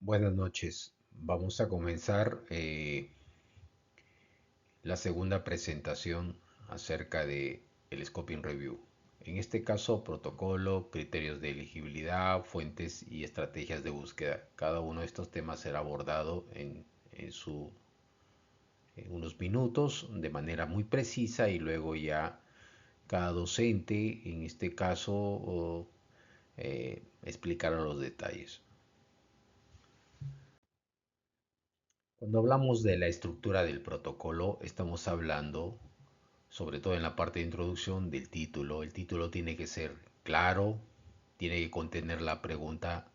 Buenas noches. Vamos a comenzar la segunda presentación acerca de el Scoping Review. En este caso, protocolo, criterios de elegibilidad, fuentes y estrategias de búsqueda. Cada uno de estos temas será abordado en unos minutos de manera muy precisa y luego ya cada docente, en este caso, explicará los detalles. Cuando hablamos de la estructura del protocolo, estamos hablando, sobre todo en la parte de introducción, del título. El título tiene que ser claro, tiene que contener la pregunta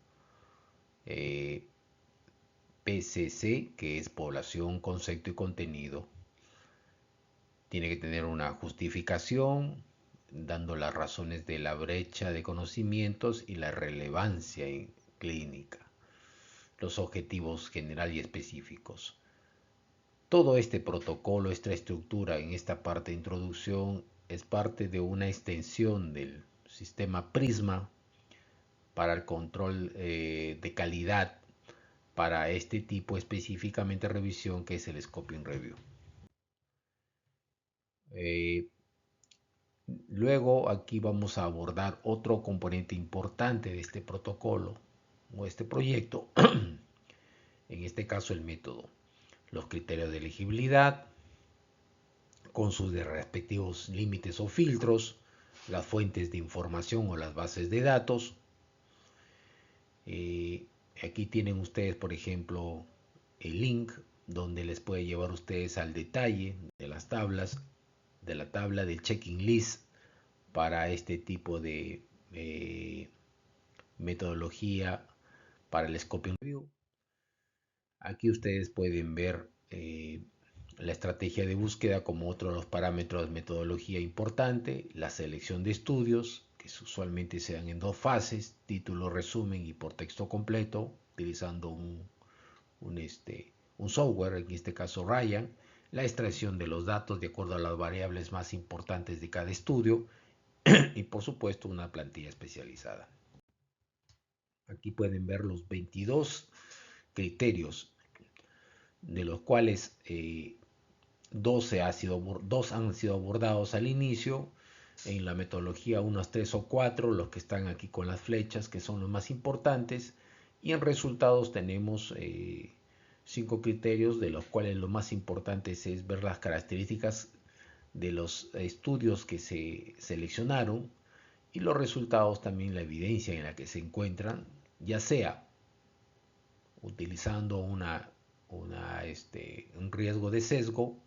eh, PCC, que es población, concepto y contenido. Tiene que tener una justificación, dando las razones de la brecha de conocimientos y la relevancia clínica, los objetivos general y específicos. Todo este protocolo, esta estructura en esta parte de introducción es parte de una extensión del sistema Prisma para el control de calidad para este tipo específicamente de revisión que es el Scoping Review. Eh, Luego aquí vamos a abordar otro componente importante de este protocolo o este proyecto, en este caso el método, los criterios de elegibilidad, con sus respectivos límites o filtros, las fuentes de información o las bases de datos. Eh, Aquí tienen ustedes, por ejemplo, el link donde les puede llevar ustedes al detalle de las tablas, de la tabla del checking list para este tipo de metodología para el Scoping Review. Aquí ustedes pueden ver la estrategia de búsqueda como otro de los parámetros de metodología importante, la selección de estudios, que usualmente se dan en dos fases, título, resumen y por texto completo, utilizando un software, en este caso Ryan, la extracción de los datos de acuerdo a las variables más importantes de cada estudio y por supuesto una plantilla especializada. Aquí pueden ver los 22 criterios, de los cuales dos han sido abordados al inicio. En la metodología unos 3 o 4, los que están aquí con las flechas, que son los más importantes. Y en resultados tenemos 5 criterios, de los cuales lo más importante es ver las características de los estudios que se seleccionaron y los resultados, también la evidencia en la que se encuentran, ya sea utilizando un riesgo de sesgo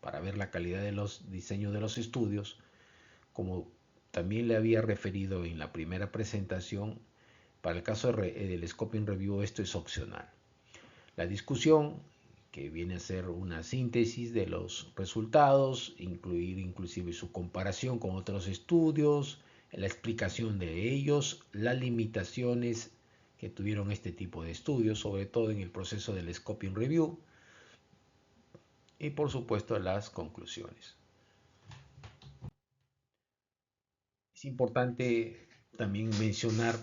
para ver la calidad de los diseños de los estudios, como también le había referido en la primera presentación. Para el caso del Scoping Review esto es opcional. La discusión, que viene a ser una síntesis de los resultados, incluir inclusive su comparación con otros estudios, la explicación de ellos, las limitaciones que tuvieron este tipo de estudios, sobre todo en el proceso del Scoping Review, y por supuesto las conclusiones. Es importante también mencionar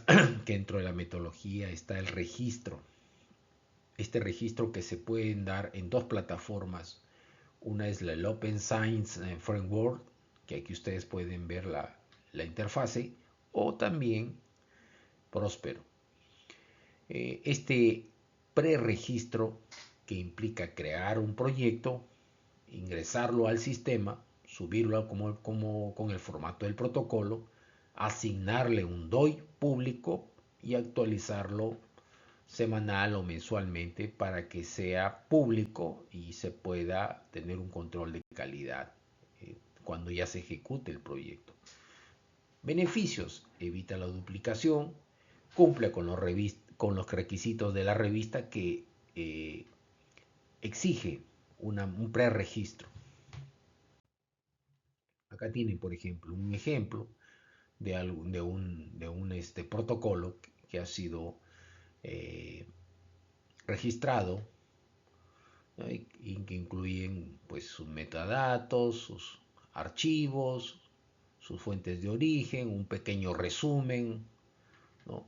que dentro de la metodología está el registro. Este registro que se pueden dar en dos plataformas. Una es el Open Science Framework, que aquí ustedes pueden ver la interfase, o también Próspero. Este preregistro, que implica crear un proyecto, ingresarlo al sistema, subirlo con el formato del protocolo, asignarle un DOI público y actualizarlo semanal o mensualmente para que sea público y se pueda tener un control de calidad cuando ya se ejecute el proyecto. Beneficios: evita la duplicación, cumple con los requisitos de la revista que exige un preregistro. Acá tienen, por ejemplo, un ejemplo de un protocolo que ha sido eh, registrado, ¿no? Y que incluyen pues sus metadatos, sus archivos, sus fuentes de origen, un pequeño resumen, ¿no?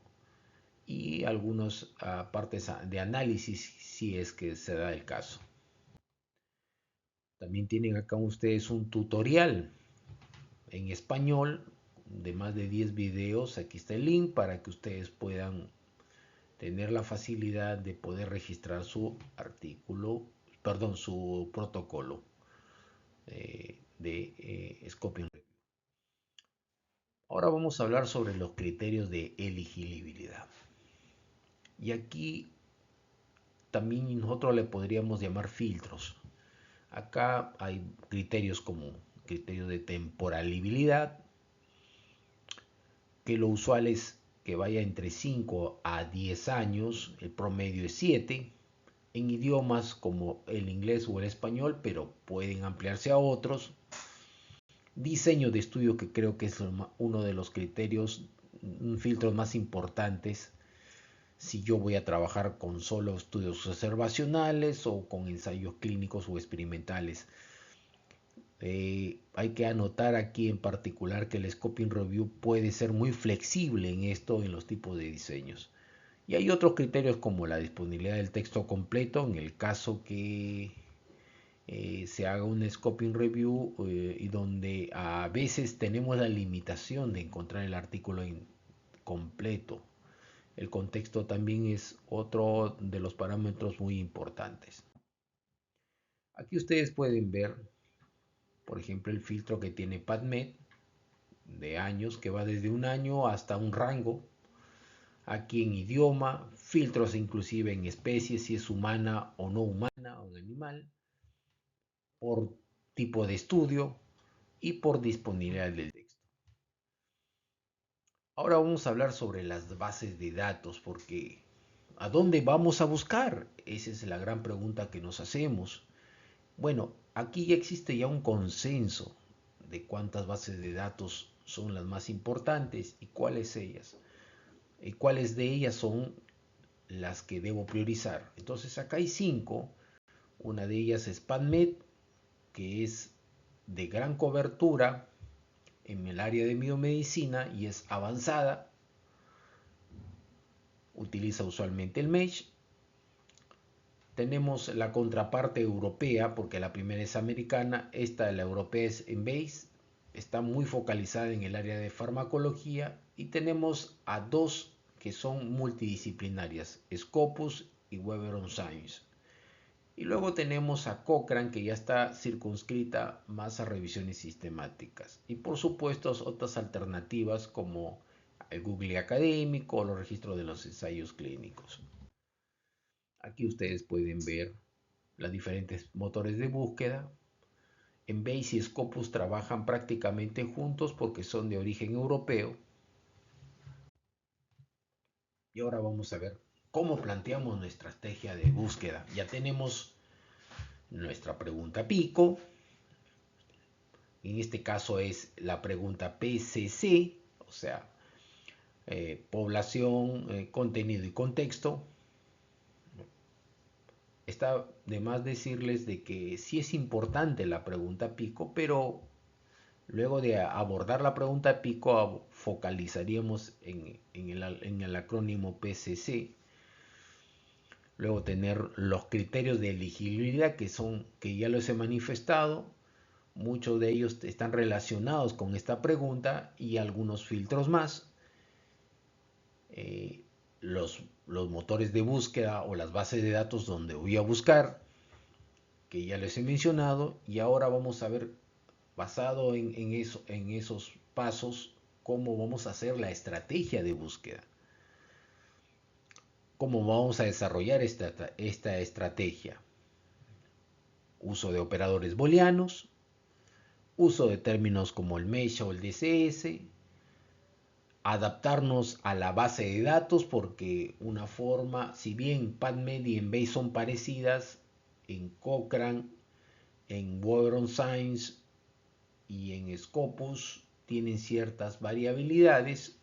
y algunas partes de análisis si es que se da el caso. También tienen acá ustedes un tutorial en español de más de 10 videos. Aquí está el link para que ustedes puedan tener la facilidad de poder registrar su su protocolo de Scoping Review. Ahora vamos a hablar sobre los criterios de elegibilidad. Y aquí también nosotros le podríamos llamar filtros. Acá hay criterios como criterio de temporalidad, que lo usual es que vaya entre 5 a 10 años, el promedio es 7, en idiomas como el inglés o el español, pero pueden ampliarse a otros. Diseño de estudio, que creo que es uno de los criterios, filtros más importantes, si yo voy a trabajar con solo estudios observacionales o con ensayos clínicos o experimentales. Hay que anotar aquí en particular que el Scoping Review puede ser muy flexible en esto, en los tipos de diseños. Y hay otros criterios como la disponibilidad del texto completo en el caso que se haga un Scoping Review y donde a veces tenemos la limitación de encontrar el artículo completo. El contexto también es otro de los parámetros muy importantes. Aquí ustedes pueden ver, por ejemplo, el filtro que tiene PubMed de años, que va desde un año hasta un rango. Aquí en idioma, filtros inclusive en especies, si es humana o no humana o animal, por tipo de estudio y por disponibilidad del texto. Ahora vamos a hablar sobre las bases de datos, porque ¿a dónde vamos a buscar? Esa es la gran pregunta que nos hacemos. Bueno, aquí ya existe ya un consenso de cuántas bases de datos son las más importantes y cuáles cuáles de ellas son las que debo priorizar. Entonces acá hay 5. Una de ellas es PubMed, que es de gran cobertura en el área de biomedicina y es avanzada. Utiliza usualmente el mesh. Tenemos la contraparte europea, porque la primera es americana, la europea es Embase, está muy focalizada en el área de farmacología, y tenemos a 2 que son multidisciplinarias, Scopus y Web of Science. Y luego tenemos a Cochrane, que ya está circunscrita más a revisiones sistemáticas. Y por supuesto otras alternativas como el Google Académico o los registros de los ensayos clínicos. Aquí ustedes pueden ver los diferentes motores de búsqueda. Embase y Scopus trabajan prácticamente juntos porque son de origen europeo. Y ahora vamos a ver cómo planteamos nuestra estrategia de búsqueda. Ya tenemos nuestra pregunta pico. En este caso es la pregunta PCC, o sea, población, contenido y contexto. Está de más decirles de que sí es importante la pregunta pico, pero luego de abordar la pregunta pico focalizaríamos en el acrónimo PCC. Luego tener los criterios de elegibilidad que ya los he manifestado. Muchos de ellos están relacionados con esta pregunta y algunos filtros más. Los motores de búsqueda o las bases de datos donde voy a buscar, que ya les he mencionado, y ahora vamos a ver, basado en esos pasos, cómo vamos a hacer la estrategia de búsqueda. ¿Cómo vamos a desarrollar esta estrategia? Uso de operadores booleanos, uso de términos como el mesh o el DCS, adaptarnos a la base de datos, porque una forma, si bien PubMed y Embase son parecidas, en Cochrane, en Web of Science y en Scopus tienen ciertas variabilidades.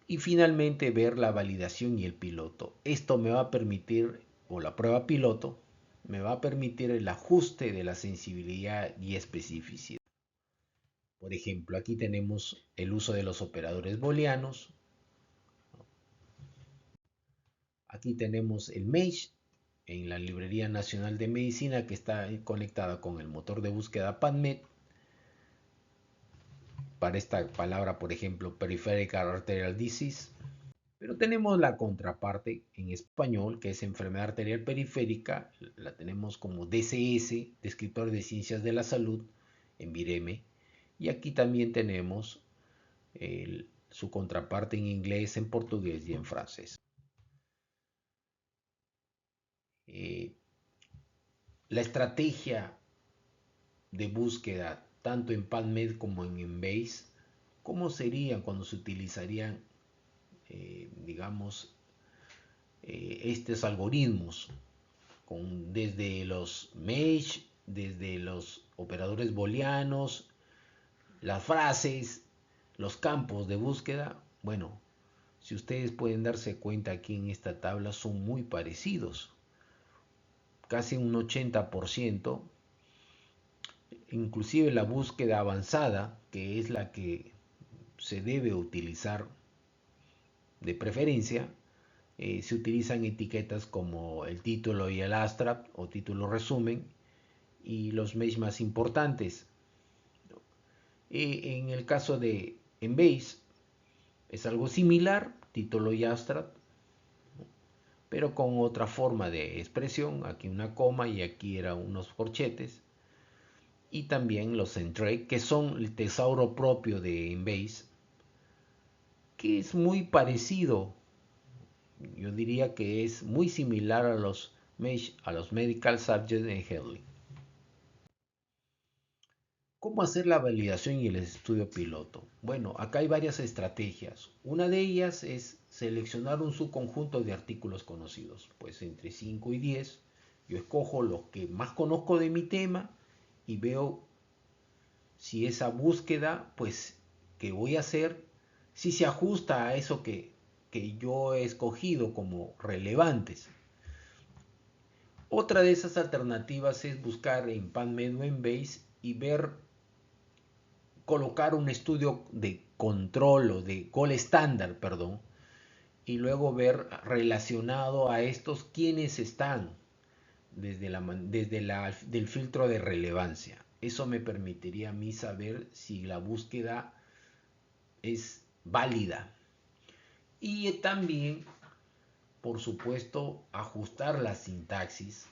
Y finalmente ver la validación y el piloto. Esto me va a permitir, o la prueba piloto, me va a permitir el ajuste de la sensibilidad y especificidad. Por ejemplo, aquí tenemos el uso de los operadores booleanos. Aquí tenemos el MAGE en la Librería Nacional de Medicina, que está conectada con el motor de búsqueda PubMed. Para esta palabra, por ejemplo, Peripheral Arterial Disease. Pero tenemos la contraparte en español, que es enfermedad arterial periférica. La tenemos como DCS, Descriptor de Ciencias de la Salud, en Vireme. Y aquí también tenemos su contraparte en inglés, en portugués y en francés. Eh, la estrategia de búsqueda, tanto en PubMed como en Embase, ¿cómo serían cuando se utilizarían, digamos, estos algoritmos? Desde los mesh, desde los operadores booleanos, las frases, los campos de búsqueda. Bueno, si ustedes pueden darse cuenta aquí en esta tabla son muy parecidos. Casi un 80%. Inclusive la búsqueda avanzada, que es la que se debe utilizar de preferencia, se utilizan etiquetas como el título y el abstract o título resumen y los mesh más importantes. En el caso de Embase es algo similar, título y abstract, pero con otra forma de expresión. Aquí una coma y aquí eran unos corchetes. Y también los Centrate, que son el tesauro propio de Embase, que es muy parecido. Yo diría que es muy similar a los mesh, a los Medical Subject en Headley. ¿Cómo hacer la validación y el estudio piloto? Bueno, acá hay varias estrategias. Una de ellas es seleccionar un subconjunto de artículos conocidos, pues entre 5 y 10. Yo escojo los que más conozco de mi tema y veo si esa búsqueda, pues, que voy a hacer, si se ajusta a eso que yo he escogido como relevantes. Otra de esas alternativas es buscar en PubMed o en Base y ver, colocar un estudio de control o de gold estándar, perdón, y luego ver relacionado a estos quiénes están del filtro de relevancia. Eso me permitiría a mí saber si la búsqueda es válida. Y también, por supuesto, ajustar la sintaxis,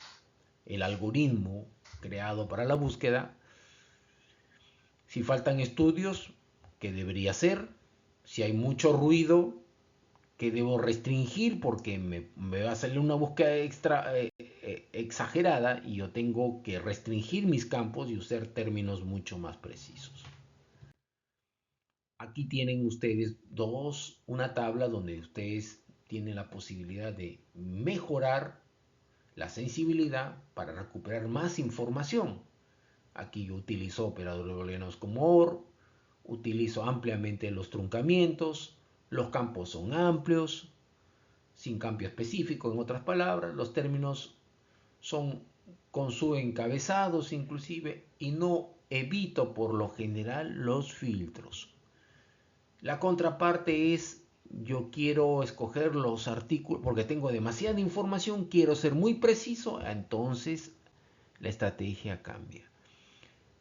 el algoritmo creado para la búsqueda. Si faltan estudios, ¿qué debería hacer? Si hay mucho ruido, ¿qué debo restringir? Porque me va a salir una búsqueda exagerada y yo tengo que restringir mis campos y usar términos mucho más precisos. Aquí tienen ustedes una tabla donde ustedes tienen la posibilidad de mejorar la sensibilidad para recuperar más información. Aquí yo utilizo operadores booleanos como OR, utilizo ampliamente los truncamientos, los campos son amplios, sin cambio específico, en otras palabras, los términos son con su encabezados inclusive y no evito por lo general los filtros. La contraparte es, yo quiero escoger los artículos porque tengo demasiada información, quiero ser muy preciso, entonces la estrategia cambia.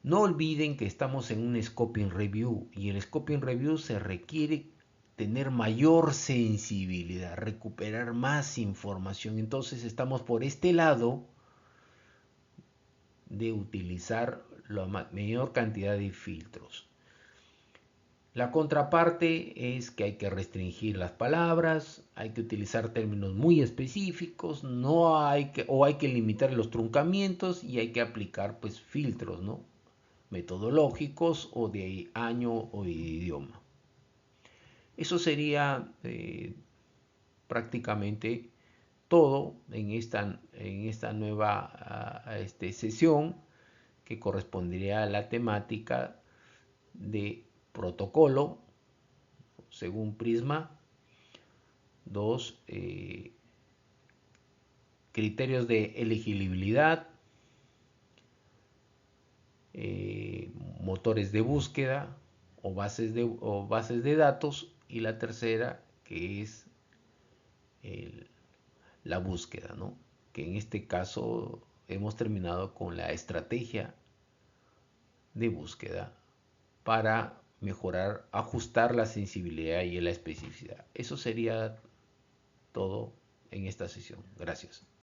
No olviden que estamos en un Scoping Review y el Scoping Review se requiere tener mayor sensibilidad, recuperar más información. Entonces estamos por este lado de utilizar la mayor cantidad de filtros. La contraparte es que hay que restringir las palabras, hay que utilizar términos muy específicos, hay que limitar los truncamientos y hay que aplicar pues filtros, ¿no?, metodológicos o de año o de idioma. Eso sería prácticamente todo en esta nueva sesión que correspondería a la temática de protocolo según Prisma. 2. Criterios de elegibilidad, motores de búsqueda o bases de datos, y la tercera que es la búsqueda, ¿no? Que en este caso hemos terminado con la estrategia de búsqueda para mejorar, ajustar la sensibilidad y la especificidad. Eso sería todo en esta sesión. Gracias.